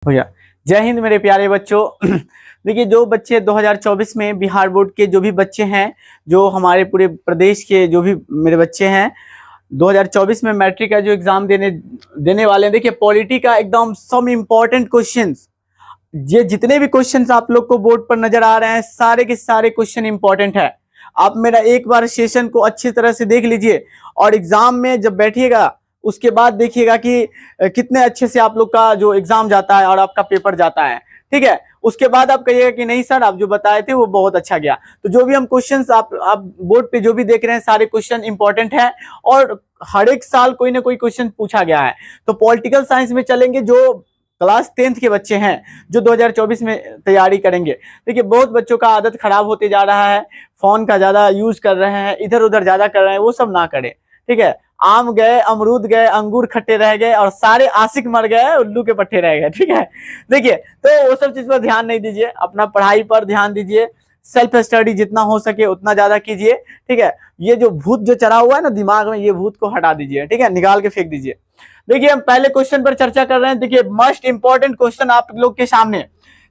हो गया। जय हिंद मेरे प्यारे बच्चों। देखिए, जो बच्चे 2024 में बिहार बोर्ड के जो भी बच्चे हैं, जो हमारे पूरे प्रदेश के जो भी मेरे बच्चे हैं, 2024 में मैट्रिक का जो एग्जाम देने वाले हैं, देखिए पॉलिटी का एकदम सम इम्पोर्टेंट क्वेश्चंस, ये जितने भी क्वेश्चंस आप लोग को बोर्ड पर नजर आ रहे हैं, सारे के सारे क्वेश्चन इंपॉर्टेंट है। आप मेरा एक बार सेशन को अच्छी तरह से देख लीजिए और एग्जाम में जब बैठिएगा उसके बाद देखिएगा कि कितने अच्छे से आप लोग का जो एग्जाम जाता है और आपका पेपर जाता है। ठीक है, उसके बाद आप कहिएगा कि नहीं सर, आप जो बताए थे वो बहुत अच्छा गया। तो जो भी हम क्वेश्चंस आप बोर्ड पे जो भी देख रहे हैं, सारे क्वेश्चन इंपॉर्टेंट है और हर एक साल कोई ना कोई क्वेश्चन पूछा गया है। तो पॉलिटिकल साइंस में चलेंगे, जो क्लास 10th के बच्चे हैं जो 2024 में तैयारी करेंगे। देखिए, बहुत बच्चों का आदत खराब होते जा रहा है, फोन का ज्यादा यूज कर रहे हैं, इधर उधर ज्यादा कर रहे हैं, वो सब ना करें। ठीक है, आम गए, अमरूद गए, अंगूर खट्टे रह गए और सारे आशिक मर गए, उल्लू के पट्टे रह गए। ठीक है, देखिए तो वो सब चीज पर ध्यान नहीं दीजिए, अपना पढ़ाई पर ध्यान दीजिए, सेल्फ स्टडी जितना हो सके उतना ज्यादा कीजिए। ठीक है, ये जो भूत जो चढ़ा हुआ है ना दिमाग में, ये भूत को हटा दीजिए। ठीक है, निकाल के फेंक दीजिए। देखिए, हम पहले क्वेश्चन पर चर्चा कर रहे हैं। देखिए, मोस्ट इंपॉर्टेंट क्वेश्चन आप लोग के सामने,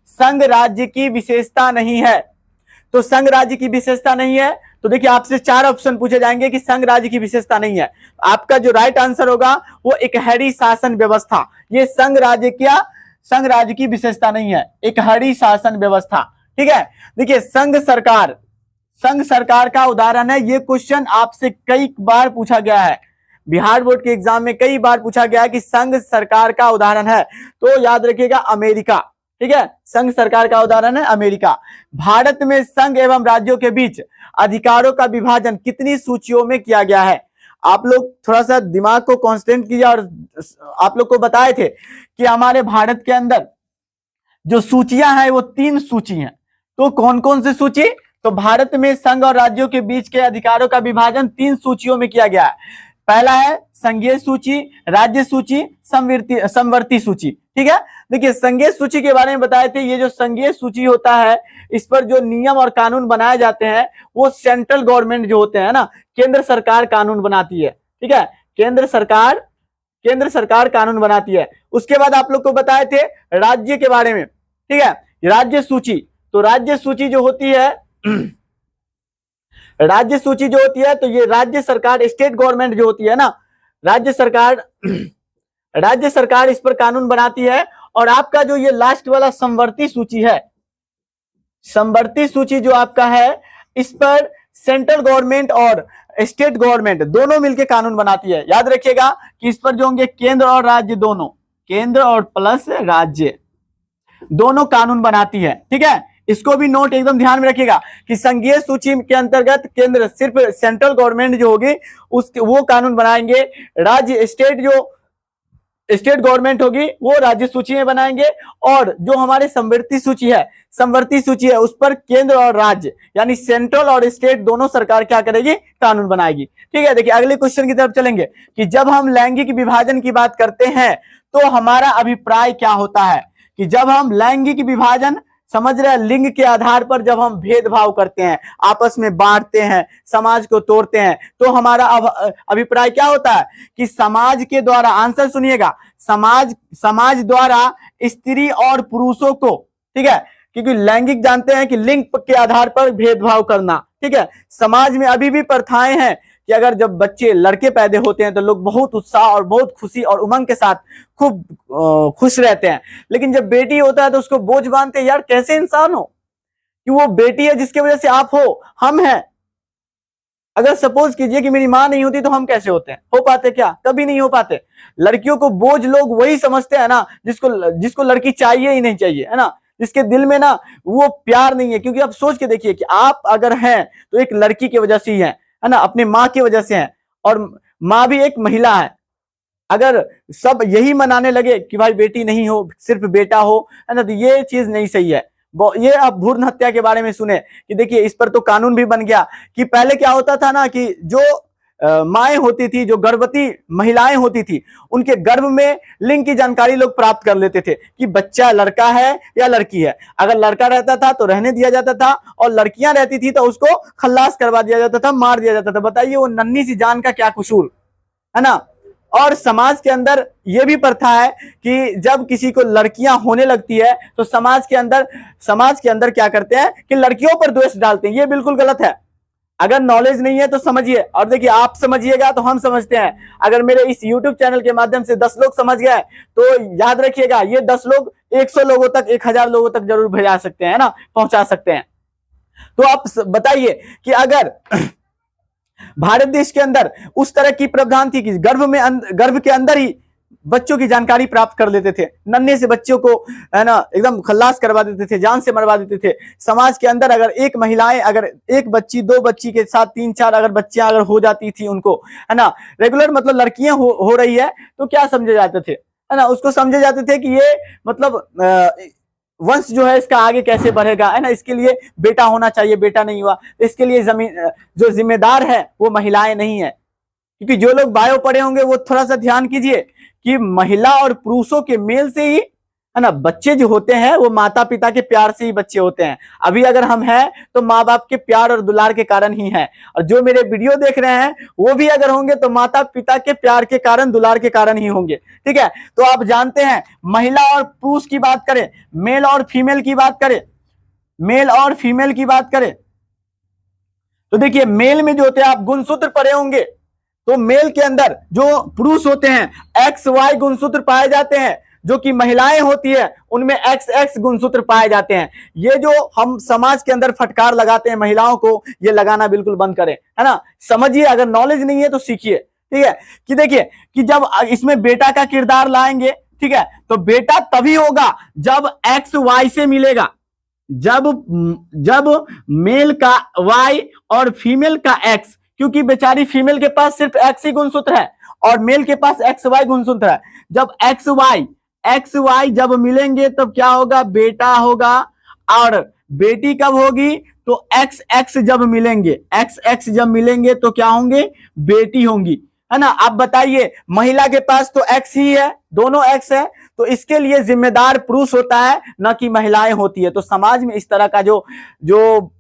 संघ राज्य की विशेषता नहीं है। तो संघ राज्य की विशेषता नहीं है, तो देखिए आपसे 4 ऑप्शन पूछे जाएंगे कि संघ राज्य की विशेषता नहीं है। आपका जो राइट आंसर होगा वो एकहरी शासन व्यवस्था। ये संघ राज्य की विशेषता नहीं है, एकहरी शासन व्यवस्था। ठीक है, देखिए संघ सरकार का उदाहरण है। ये क्वेश्चन आपसे कई बार पूछा गया है, बिहार बोर्ड के एग्जाम में कई बार पूछा गया है कि संघ सरकार का उदाहरण है, तो याद रखिएगा अमेरिका। ठीक है, संघ सरकार का उदाहरण है अमेरिका। भारत में संघ एवं राज्यों के बीच अधिकारों का विभाजन कितनी सूचियों में किया गया है? आप लोग थोड़ा सा दिमाग को कांस्टेंट कीजिए, और आप लोग को बताए थे कि हमारे भारत के अंदर जो सूचियां हैं वो 3 सूची हैं। तो कौन कौन सी सूची? तो भारत में संघ और राज्यों के बीच के अधिकारों का विभाजन 3 सूचियों में किया गया है। पहला है संघीय सूची, राज्य सूची, समवर्ती सूची। ठीक है, देखिए संघीय सूची के बारे में बताए थे। ये जो संघीय सूची होता है, इस पर जो नियम और कानून बनाए जाते हैं वो सेंट्रल गवर्नमेंट जो होते हैं ना, केंद्र सरकार कानून बनाती है। ठीक है, केंद्र सरकार कानून बनाती है। उसके बाद आप लोग को बताए थे राज्य के बारे में। ठीक है, राज्य सूची, तो राज्य सूची जो होती है तो ये राज्य सरकार, स्टेट गवर्नमेंट जो होती है ना, राज्य सरकार इस पर कानून बनाती है। और आपका जो ये लास्ट वाला समवर्ती सूची है, समवर्ती सूची जो आपका है, इस पर सेंट्रल गवर्नमेंट और स्टेट गवर्नमेंट दोनों मिलकर कानून बनाती है। याद रखिएगा कि इस पर जो होंगे केंद्र और राज्य दोनों, केंद्र और प्लस राज्य दोनों कानून बनाती है। ठीक है, इसको भी नोट एकदम ध्यान में रखिएगा कि संघीय सूची के अंतर्गत केंद्र, सिर्फ सेंट्रल गवर्नमेंट जो होगी वो कानून बनाएंगे। राज्य स्टेट गवर्नमेंट होगी वो राज्य सूची में बनाएंगे। और जो हमारे समवर्ती सूची है उस पर केंद्र और राज्य यानी सेंट्रल और स्टेट दोनों सरकार क्या करेगी? कानून बनाएगी। ठीक है, देखिए अगले क्वेश्चन की तरफ चलेंगे कि जब हम लैंगिक विभाजन की बात करते हैं तो हमारा अभिप्राय क्या होता है? कि जब हम लैंगिक विभाजन, समझ रहे हैं, लिंग के आधार पर जब हम भेदभाव करते हैं, आपस में बांटते हैं, समाज को तोड़ते हैं, तो हमारा अभिप्राय क्या होता है? कि समाज के द्वारा, आंसर सुनिएगा, समाज द्वारा स्त्री और पुरुषों को, ठीक है, क्योंकि लैंगिक जानते हैं कि लिंग के आधार पर भेदभाव करना। ठीक है, समाज में अभी भी प्रथाएं हैं कि अगर जब बच्चे लड़के पैदा होते हैं तो लोग बहुत उत्साह और बहुत खुशी और उमंग के साथ खूब खुश रहते हैं, लेकिन जब बेटी होता है तो उसको बोझ बांधते हैं। यार कैसे इंसान हो कि वो बेटी है जिसकी वजह से आप हो, हम हैं। अगर सपोज कीजिए कि मेरी मां नहीं होती तो हम कैसे होते हैं? हो पाते क्या? कभी नहीं हो पाते। लड़कियों को बोझ लोग वही समझते हैं ना जिसको लड़की चाहिए ही नहीं चाहिए, है ना, जिसके दिल में ना वो प्यार नहीं है। क्योंकि आप सोच के देखिए कि आप अगर हैं तो एक लड़की की वजह से ही है ना, अपनी माँ की वजह से है, और माँ भी एक महिला है। अगर सब यही मनाने लगे कि भाई बेटी नहीं हो, सिर्फ बेटा हो, है ना, तो ये चीज नहीं सही है। ये आप भ्रूण हत्या के बारे में सुने कि देखिए इस पर तो कानून भी बन गया कि पहले क्या होता था ना कि जो माएँ होती थी, जो गर्भवती महिलाएं होती थी, उनके गर्भ में लिंग की जानकारी लोग प्राप्त कर लेते थे कि बच्चा लड़का है या लड़की है। अगर लड़का रहता था तो रहने दिया जाता था, और लड़कियां रहती थी तो उसको खल्लास करवा दिया जाता था, मार दिया जाता था। बताइए वो नन्ही सी जान का क्या कसूर, है ना। और समाज के अंदर यह भी प्रथा है कि जब किसी को लड़कियां होने लगती है तो समाज के अंदर क्या करते हैं कि लड़कियों पर द्वेष डालते हैं। ये बिल्कुल गलत है। अगर नॉलेज नहीं है तो समझिए, और देखिए आप समझिएगा तो हम समझते हैं। अगर मेरे इस YouTube चैनल के माध्यम से 10 लोग समझ गए तो याद रखिएगा, ये 10 लोग 100 लोगों तक, 1000 लोगों तक जरूर भेजा सकते हैं ना, पहुंचा सकते हैं। तो आप बताइए कि अगर भारत देश के अंदर उस तरह की प्रावधान थी कि गर्भ के अंदर ही बच्चों की जानकारी प्राप्त कर लेते थे, नन्हे से बच्चों को है ना एकदम खल्लास करवा देते थे, जान से मरवा देते थे। समाज के अंदर अगर एक महिलाएं, अगर एक बच्ची, दो बच्ची के साथ 3-4 अगर बच्चियां अगर हो जाती थी उनको, है ना, रेगुलर मतलब लड़कियां हो रही है, तो क्या समझे जाते थे, है ना, उसको समझे जाते थे कि ये मतलब वंश जो है इसका आगे कैसे बढ़ेगा, है ना, इसके लिए बेटा होना चाहिए, बेटा नहीं हुआ इसके लिए जो जिम्मेदार है वो महिलाएं नहीं है। क्योंकि जो लोग बायो पढ़े होंगे वो थोड़ा सा ध्यान कीजिए कि महिला और पुरुषों के मेल से ही, है ना, बच्चे जो होते हैं वो माता पिता के प्यार से ही बच्चे होते हैं। अभी अगर हम हैं तो माँ बाप के प्यार और दुलार के कारण ही हैं, और जो मेरे वीडियो देख रहे हैं वो भी अगर होंगे तो माता पिता के प्यार के कारण, दुलार के कारण ही होंगे। ठीक है, तो आप जानते हैं, महिला और पुरुष की बात करें, मेल और फीमेल की बात करें, मेल और फीमेल की बात करें, तो देखिए मेल में जो होते हैं, आप गुणसूत्र पढ़े होंगे, तो मेल के अंदर जो पुरुष होते हैं XY गुणसूत्र पाए जाते हैं, जो कि महिलाएं होती है उनमें XX गुणसूत्र पाए जाते हैं। ये जो हम समाज के अंदर फटकार लगाते हैं महिलाओं को, ये लगाना बिल्कुल बंद करें, है ना, समझिए। अगर नॉलेज नहीं है तो सीखिए। ठीक है, कि देखिए कि जब इसमें बेटा का किरदार लाएंगे, ठीक है, तो बेटा तभी होगा जब XY से मिलेगा, जब मेल का Y और फीमेल का X, क्योंकि बेचारी फीमेल के पास सिर्फ X ही गुणसूत्र है और मेल के पास XY गुणसूत्र है। जब XY जब मिलेंगे तब क्या होगा, बेटा होगा, और बेटी कब होगी तो XX जब मिलेंगे, XX जब मिलेंगे तो क्या होंगे, बेटी होंगी, है ना। आप बताइए, महिला के पास तो X ही है, दोनों X है, तो इसके लिए जिम्मेदार पुरुष होता है, न कि महिलाएं होती है। तो समाज में इस तरह का जो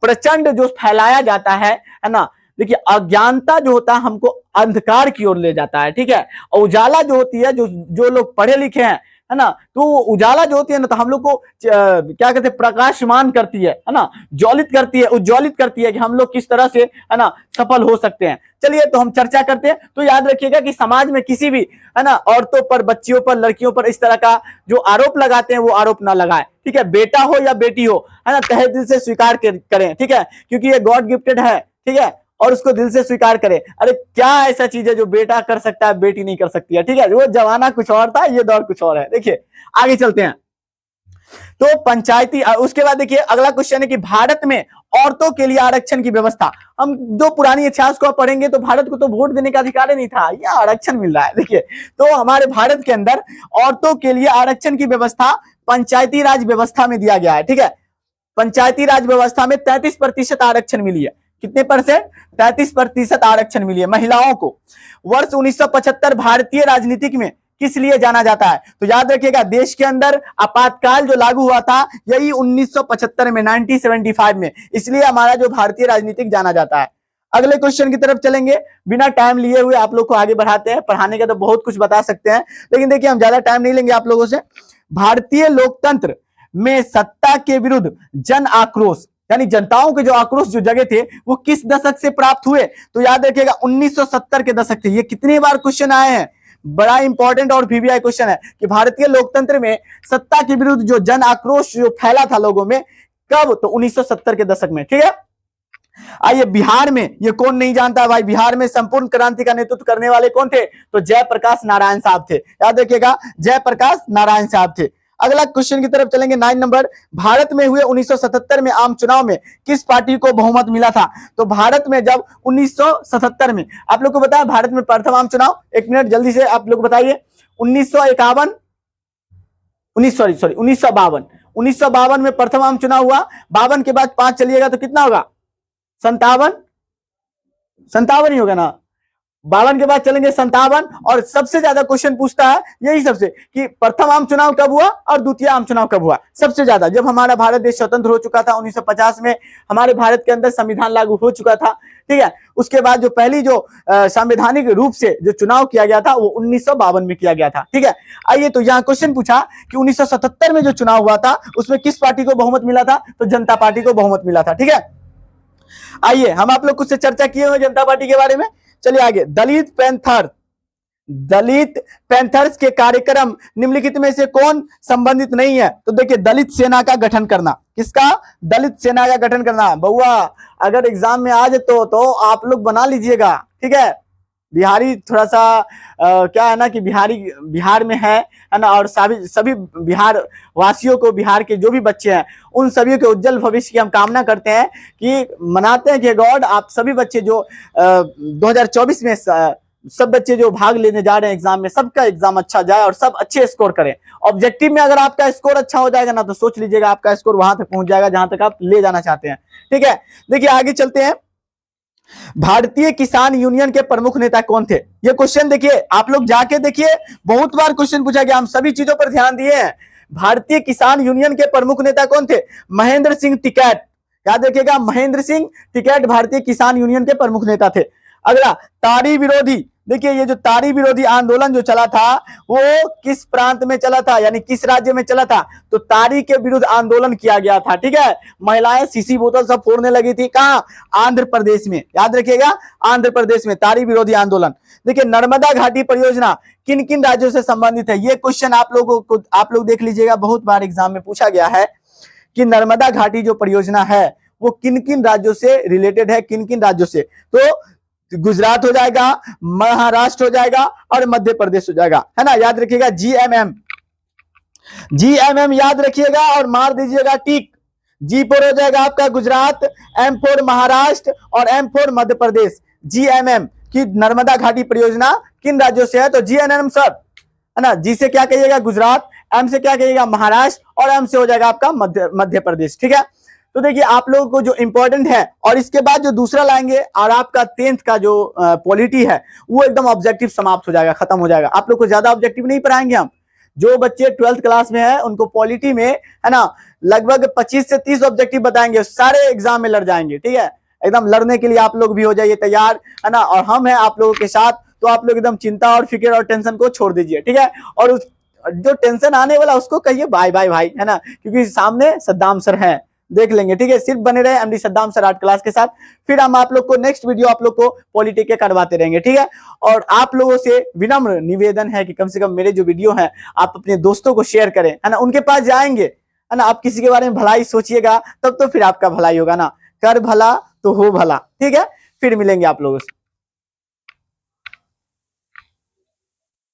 प्रचंड जो फैलाया जाता है ना, देखिए अज्ञानता जो होता है हमको अंधकार की ओर ले जाता है। ठीक है, और उजाला जो होती है, जो लोग पढ़े लिखे हैं, है ना, तो उजाला जो होती है ना, तो हम लोग को क्या कहते हैं, प्रकाशमान करती है ना, ज्वलित करती है, उज्ज्वलित करती है कि हम लोग किस तरह से, है ना, सफल हो सकते हैं। चलिए तो हम चर्चा करते हैं। तो याद रखिएगा कि समाज में किसी भी, है ना, औरतों पर, बच्चियों पर, लड़कियों पर इस तरह का जो आरोप लगाते हैं वो आरोप ना लगाए। ठीक है, बेटा हो या बेटी हो, है ना, तहे दिल से स्वीकार करें। ठीक है, क्योंकि ये गॉड गिफ्टेड है। ठीक है, और उसको दिल से स्वीकार करें। अरे क्या ऐसा चीज है जो बेटा कर सकता है बेटी नहीं कर सकती है। ठीक है, वो जमाना कुछ और था, ये दौर कुछ और है। देखिए आगे चलते हैं। तो पंचायती, उसके बाद देखिए अगला क्वेश्चन है कि भारत में औरतों के लिए आरक्षण की व्यवस्था। हम जो पुरानी इतिहास को पढ़ेंगे तो भारत को तो वोट देने का अधिकार ही नहीं था, यह आरक्षण मिल रहा है। देखिए, तो हमारे भारत के अंदर औरतों के लिए आरक्षण की व्यवस्था पंचायती राज व्यवस्था में दिया गया है। ठीक है, पंचायती राज व्यवस्था में 33% आरक्षण मिली है। कितने परसेंट, 33% आरक्षण मिली है महिलाओं को। वर्ष 1975 भारतीय राजनीतिक में किस लिए जाना जाता है, तो याद रखिएगा देश के अंदर आपातकाल जो लागू हुआ था यही 1975 में, 1975 में, इसलिए हमारा जो भारतीय राजनीतिक जाना जाता है। अगले क्वेश्चन की तरफ चलेंगे, बिना टाइम लिए हुए आप लोग को आगे बढ़ाते हैं। पढ़ाने का तो बहुत कुछ बता सकते हैं, लेकिन देखिए हम ज्यादा टाइम नहीं लेंगे आप लोगों से। भारतीय लोकतंत्र में सत्ता के विरुद्ध जन आक्रोश, यानी जनताओं के जो आक्रोश जो जगह थे वो किस दशक से प्राप्त हुए, तो याद रखिएगा 1970 के दशक थे। ये कितनी बार क्वेश्चन आए हैं, बड़ा इंपॉर्टेंट और VVI क्वेश्चन है कि भारतीय लोकतंत्र में सत्ता के विरुद्ध जो जन आक्रोश जो फैला था लोगों में, कब, तो 1970 के दशक में। ठीक है, आइए बिहार में, ये कौन नहीं जानता भाई, बिहार में संपूर्ण क्रांति का नेतृत्व करने वाले कौन थे, तो जयप्रकाश नारायण साहब थे। याद रखिएगा जयप्रकाश नारायण साहब थे। अगला क्वेश्चन की तरफ चलेंगे, 9 नंबर, भारत में हुए 1977 में आम चुनाव में किस पार्टी को बहुमत मिला था, तो भारत में जब 1977 में, आप लोग को बताया भारत में प्रथम आम चुनाव, एक मिनट जल्दी से आप लोग बताइए, 1951, 1952 में प्रथम आम चुनाव हुआ। 52 के बाद 5 चलिएगा तो कितना होगा, 57 ही होगा ना, 52 के बाद चलेंगे 57, और सबसे ज्यादा क्वेश्चन पूछता है यही सबसे कि प्रथम आम चुनाव कब हुआ और द्वितीय आम चुनाव कब हुआ। सबसे ज्यादा जब हमारा भारत देश स्वतंत्र हो चुका था 1950 में, हमारे भारत के अंदर संविधान लागू हो चुका था, ठीक है। उसके बाद जो पहली जो संवैधानिक रूप से जो चुनाव किया गया था वो 1952 में किया गया था, ठीक है। आइए, तो यहाँ क्वेश्चन पूछा कि 1977 में जो चुनाव हुआ था उसमें किस पार्टी को बहुमत मिला था, तो जनता पार्टी को बहुमत मिला था, ठीक है। आइए, हम आप लोग कुछ से चर्चा किए हुए जनता पार्टी के बारे में। चलिए आगे, दलित पैंथर्स के कार्यक्रम निम्नलिखित में से कौन संबंधित नहीं है, तो देखिए दलित सेना का गठन करना। किसका? दलित सेना का गठन करना। बउआ अगर एग्जाम में आ जाए तो आप लोग बना लीजिएगा, ठीक है। बिहारी थोड़ा सा क्या है ना कि बिहार में है ना, और सभी बिहार वासियों को, बिहार के जो भी बच्चे हैं उन सभी के उज्जवल भविष्य की हम कामना करते हैं, कि मनाते हैं कि गॉड आप सभी बच्चे जो 2024 में सब बच्चे जो भाग लेने जा रहे हैं एग्जाम में, सबका एग्जाम अच्छा जाए और सब अच्छे स्कोर करें। ऑब्जेक्टिव में अगर आपका स्कोर अच्छा हो जाएगा ना, तो सोच लीजिएगा आपका स्कोर वहां तक पहुंच जाएगा जहां तक आप ले जाना चाहते हैं, ठीक है। देखिए आगे चलते हैं। भारतीय किसान यूनियन के प्रमुख नेता कौन थे? ये क्वेश्चन देखिए, आप लोग जाके देखिए, बहुत बार क्वेश्चन पूछा गया, हम सभी चीजों पर ध्यान दिए हैं। भारतीय किसान यूनियन के प्रमुख नेता कौन थे? महेंद्र सिंह टिकैत। याद रखिएगा, महेंद्र सिंह टिकैत भारतीय किसान यूनियन के प्रमुख नेता थे। अगला, तारी विरोधी। देखिए ये जो तारी विरोधी आंदोलन जो चला था वो किस प्रांत में चला था, यानी किस राज्य में चला था, तो तारी के विरुद्ध आंदोलन किया गया था, ठीक है। महिलाएं शीशी बोतल सब फोड़ने लगी थी, कहां? आंध्र प्रदेश में। याद रखिएगा, आंध्र प्रदेश में तारी विरोधी आंदोलन। देखिए नर्मदा घाटी परियोजना किन किन राज्यों से संबंधित है, ये क्वेश्चन आप लोग देख लीजिएगा, बहुत बार एग्जाम में पूछा गया है कि नर्मदा घाटी जो परियोजना है वो किन किन राज्यों से रिलेटेड है, किन किन राज्यों से, तो गुजरात हो जाएगा, महाराष्ट्र हो जाएगा और मध्य प्रदेश हो जाएगा, है ना। याद रखिएगा जीएमएम याद रखिएगा और मार दीजिएगा टिक। G4 हो जाएगा आपका गुजरात, M4 महाराष्ट्र और M4 मध्य प्रदेश। जीएमएम की नर्मदा घाटी परियोजना किन राज्यों से है, तो जीएनएम सर, है ना। जी से क्या कहिएगा? गुजरात, एम से क्या कहिएगा? महाराष्ट्र, और एम से हो जाएगा आपका मध्य प्रदेश, ठीक है। तो देखिए आप लोगों को जो इंपॉर्टेंट है, और इसके बाद जो दूसरा लाएंगे, और आपका 10th का जो पॉलिटी है वो एकदम ऑब्जेक्टिव समाप्त हो जाएगा, खत्म हो जाएगा। आप लोग को ज्यादा ऑब्जेक्टिव नहीं पढ़ाएंगे हम। जो बच्चे 12th क्लास में है उनको पॉलिटी में, है ना, लगभग 25 से 30 ऑब्जेक्टिव बताएंगे, सारे एग्जाम में लड़ जाएंगे, ठीक है। एकदम लड़ने के लिए आप लोग भी हो जाइए तैयार, है ना, और हम हैं आप लोगों के साथ। तो आप लोग एकदम चिंता और फिक्र और टेंशन को छोड़ दीजिए, ठीक है। और उस जो टेंशन आने वाला उसको कहिए बाय बाय भाई, है ना, क्योंकि सामने सद्दाम सर हैं, देख लेंगे, ठीक है। सिर्फ बने रहे MD Saddam sir art class के साथ। फिर हम आप लोग को नेक्स्ट वीडियो आप लोग को पॉलिटी के करवाते रहेंगे, ठीक है। और आप लोगों से विनम्र निवेदन है कि कम से कम मेरे जो वीडियो हैं आप अपने दोस्तों को शेयर करें, है ना, उनके पास जाएंगे, है ना। आप किसी के बारे में भलाई सोचिएगा तब तो फिर आपका भलाई होगा ना। कर भला तो हो भला, ठीक है। फिर मिलेंगे आप लोगों से।